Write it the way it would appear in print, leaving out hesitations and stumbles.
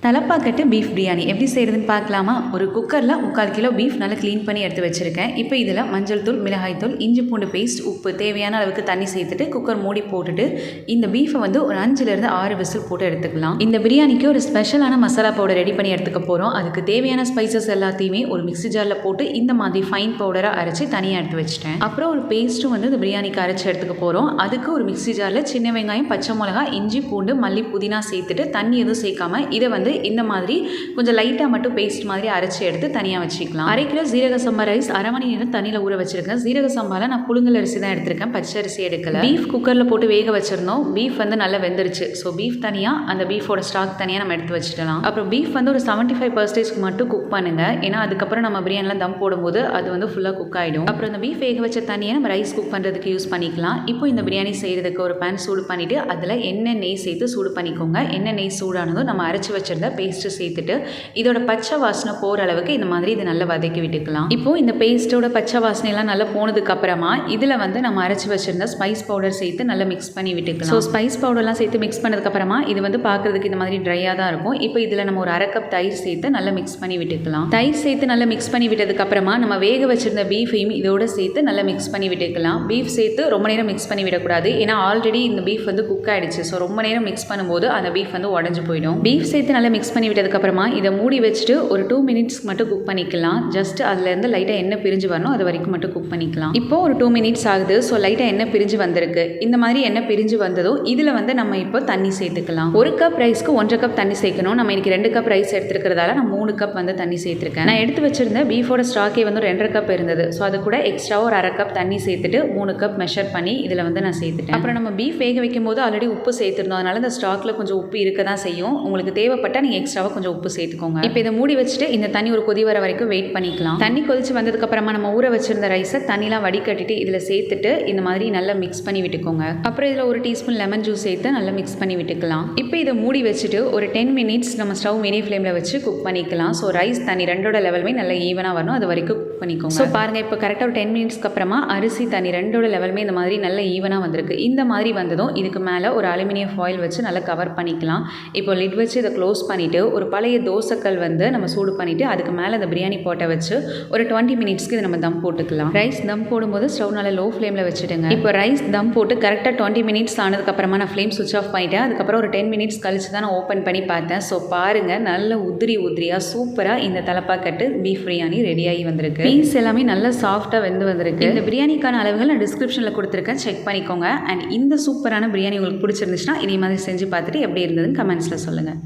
Thalappakatti beef biryani எப்படி செய்கிறதுன்னு பார்க்கலாமா? ஒரு குக்கரில் 3/4 கிலோ பீஃப் நல்லா க்ளீன் பண்ணி எடுத்து வச்சுருக்கேன். இப்போ இதில் மஞ்சள் தூள், மிளகாய் தூள், இஞ்சி பூண்டு பேஸ்ட், உப்பு, தேவையான அளவுக்கு தண்ணி சேர்த்துட்டு குக்கர் மூடி போட்டுட்டு இந்த பீஃபை வந்து ஒரு 5லேருந்து 6 விசில் போட்டு எடுத்துக்கலாம். இந்த பிரியாணிக்கு ஒரு ஸ்பெஷலான மசாலா பவுடர் ரெடி பண்ணி எடுத்துக்க போகிறோம். அதுக்கு தேவையான ஸ்பைசஸ் எல்லாத்தையுமே ஒரு மிக்ஸி ஜாரில் போட்டு இந்த மாதிரி ஃபைன் பவுடராக அரைச்சி தனியாக எடுத்து வச்சுட்டேன். அப்புறம் ஒரு பேஸ்ட்டும் வந்து இந்த பிரியாணிக்கு அரைச்சி எடுத்துக்க போகிறோம். அதுக்கு ஒரு மிக்ஸி ஜாரில் சின்ன வெங்காயம், பச்சை மிளகா, இஞ்சி பூண்டு, மல்லி, புதினா சேர்த்துட்டு தண்ணி எதுவும் சேர்க்காம இதை வந்து இந்த மாதிரி கொஞ்சம் லைட்டாக மட்டும் பேஸ்ட் மாதிரி அரைச்சி எடுத்து தனியாக வச்சுக்கலாம். 1/2 கிலோ ஜீரக சம்பா ரைஸ் 1/2 மணி நேரம் தண்ணியில் ஊற வச்சிருக்கேன். ஜீரக சம்பாவில் நான் புழுங்கல் அரிசி தான் எடுத்திருக்கேன், பச்சை அரிசி எடுக்கல. பீஃப் குக்கரில் போட்டு வேக வச்சிருந்தோம். பீஃப் வந்து நல்லா வெந்துருச்சு. ஸோ பீஃப் தனியாக, அந்த பீஃபோட ஸ்டாக் தனியாக நம்ம எடுத்து வச்சுக்கலாம். அப்புறம் பீஃப் வந்து ஒரு 75% மட்டும் குக் பண்ணுங்க. ஏன்னா அதுக்கப்புறம் நம்ம பிரியாணிலாம் தம் போடும்போது அது வந்து ஃபுல்லாக குக் ஆகிடும். அப்புறம் இந்த பீஃப் வேக வச்ச தண்ணியை நம்ம ரைஸ் குக் பண்ணுறதுக்கு யூஸ் பண்ணிக்கலாம். இப்போ இந்த பிரியாணி செய்கிறதுக்கு ஒரு பேன் சூடு பண்ணிவிட்டு அதில் எண்ணெய், நெய் சேர்த்து சூடு பண்ணிக்கோங்க. எண்ணெய், நெய் சூடானதும் நம்ம அரைச்சி வச்சிருந்த பேஸ்ட்டு சேர்த்துட்டு இதோட பச்சை வாசனை போகிற அளவுக்கு இந்த மாதிரி இதை நல்லா வதக்கி விட்டுக்கலாம். இப்போ இந்த பேஸ்ட்டோட பச்சை வாசனையெல்லாம் நல்லா போனதுக்கு அப்புறமா இதில் வந்து நம்ம அரைச்சி வச்சிருந்த ஸ்பைஸ் பவுடர் சேர்த்து நல்லா மிக்ஸ் பண்ணி விட்டுக்கலாம். ஸோ ஸ்பைஸ் பவுடர்லாம் சேர்த்து மிக்ஸ் பண்ணதுக்கு அப்புறமா இது வந்து பார்க்கறதுக்கு இந்த மாதிரி ட்ரையாக தான் இருக்கும். இப்போ இதில் நம்ம ஒரு 1/2 கப் தயிர் சேர்த்து நல்லா மிக்ஸ் பண்ணி விட்டுக்கலாம். தயிர் சேர்த்து நல்லா மிக்ஸ் பண்ணி விட்டதுக்கு அப்புறமா நம்ம வேக வச்சிருந்த பீஃபையும் இதோட சேர்த்து நல்லா மிக்ஸ் பண்ணி விட்டுக்கலாம். பீஃப் சேர்த்து ரொம்ப நேரம் மிக்ஸ் பண்ணி விடக்கூடாது. ஏன்னா ஆல்ரெடி இந்த பீஃப் வந்து குக் ஆயிடுச்சு. ஸோ ரொம்ப நேரம் மிக்ஸ் பண்ணும்போது அந்த பீஃப் வந்து உடஞ்சு போயிடும். பீஃப் சேர்த்து நல்லா மிக்ஸ் பண்ணி விட்டதுக்கு அப்புறமா இதை மூடி வச்சுட்டு ஒரு 2 மினிட்ஸ்க்கு மட்டும் குக் பண்ணிக்கலாம். ஜஸ்ட் அதுலேருந்து லைட்டாக எண்ணெய் பிரிஞ்சு வரணும், அது வரைக்கும் மட்டும் குக் பண்ணிக்கலாம். இப்போ ஒரு 2 மினிட்ஸ் ஆகுது. ஸோ லைட்டாக எண்ணெய் பிரிஞ்சு வந்திருக்கு. இந்த மாதிரி எண்ணெய் பிரிஞ்சு வந்ததும் இதில் வந்து நம்ம இப்போ தண்ணி சேர்த்துக்கலாம். 1 கப் ரைஸ்க்கு 1.5 கப் தண்ணி சேர்க்கணும். நம்ம இன்னைக்கு 2 கப் ரைஸ் எடுத்துருக்கிறதால நான் 3 கப் வந்து தண்ணி சேர்த்துருக்கேன். நான் எடுத்து வச்சிருந்த பீஃபோட ஸ்டாக்கே வந்து 2.5 கப் இருந்தது. ஸோ அது கூட எக்ஸ்ட்ரா ஒரு 1/2 கப் தண்ணி சேர்த்துட்டு 3 கப் மெஷர் பண்ணி இதில் வந்து நான் சேர்த்துட்டேன். அப்புறம் நம்ம பீஃப் வேக வைக்கும் போது ஆல்ரெடி உப்பு சேர்த்துருந்தோம். அதனால இந்த ஸ்டாக்ல கொஞ்சம் உப்பு இருக்க தான் செய்யும். உங்களுக்கு தேவைப்பட்டால் நீங்கள் எக்ஸ்ட்ராவாக கொஞ்சம் உப்பு சேர்த்துக்கோங்க. இப்போ இதை மூடி வச்சுட்டு இந்த தண்ணி ஒரு கொதி வர வரைக்கும் வெயிட் பண்ணிக்கலாம். தண்ணி கொதிச்சு வந்ததுக்கு அப்புறமா நம்ம ஊற வச்சிருந்த ரைஸை தண்ணிலாம் வடிகட்டிட்டு இதில் சேர்த்துட்டு இந்த மாதிரி நல்லா மிக்ஸ் பண்ணி விட்டுக்கோங்க. அப்புறம் இதில் ஒரு டீஸ்பூன் லெமன் ஜூஸ் சேர்த்து நல்லா மிக்ஸ் பண்ணி விட்டுக்கலாம். இப்போ இதை மூடி வச்சுட்டு ஒரு 10 மினிட்ஸ் நம்ம ஸ்டவ் மீடியம் ஃப்ளேமில் வச்சு குக் பண்ணிக்கலாம். ஸோ ரைஸ் தண்ணி ரெண்டோட லெவலுமே நல்லா ஈவனாக வரணும், அது வரைக்கும் குக் பண்ணிக்கோங்க. ஸோ பாருங்கள், இப்போ கரெக்டாக ஒரு 10 மினிட்ஸ்க்கு அப்புறமா அரிசி தண்ணி ரெண்டோட லெவலுமே இந்த மாதிரி நல்லா ஈவனாக வந்திருக்கு. இந்த மாதிரி வந்ததும் இதுக்கு மேலே ஒரு அலுமினியம் ஃபாயில் வச்சு நல்லா கவர் பண்ணிக்கலாம். இப்போ லிட் வச்சு இதை க்ளோஸ் பண்ணிவிட்டு ஒரு பழைய தோசைக்கல் வந்து நம்ம சூடு பண்ணிவிட்டு அதுக்கு மேலே அந்த பிரியாணி போட்டை வச்சு ஒரு 20 மினிட்ஸ்க்கு இதை நம்ம தம் போட்டுக்கலாம். ரைஸ் தம் போடும்போது ஸ்டவ் நல்லா லோ ஃப்ளேமில் வச்சுடுங்க. இப்போ ரைஸ் தம் போட்டு கரெக்டாக 20 மினிட்ஸ் ஆனதுக்கப்புறமா நான் ஃப்ளேம் சுவிச் ஆஃப் பண்ணிட்டேன். அதுக்கப்புறம் ஒரு 10 மினிட்ஸ் கழிச்சு தான் நான் ஓப்பன் பண்ணி பார்த்தேன். ஸோ பாருங்கள், நல்ல உதிரியாக சூப்பராக இந்த தலப்பாக்கட்டு பீஃப் பிரியாணி ரெடியாகி வந்திருக்கு. பீஸ் எல்லாமே நல்லா சாஃப்டாக வெந்து வந்திருக்கு. இந்த பிரியாணிக்கான அளவுகள் நான் டிஸ்கிரிப்ஷனில் கொடுத்துருக்கேன், செக் பண்ணிக்கோங்க. அண்ட் இந்த சூப்பரான பிரியாணி உங்களுக்கு பிடிச்சிருந்துச்சுன்னா இதே மாதிரி செஞ்சு பார்த்துட்டு எப்படி இருந்ததுன்னு கமெண்ட்ஸில் சொல்லுங்கள்.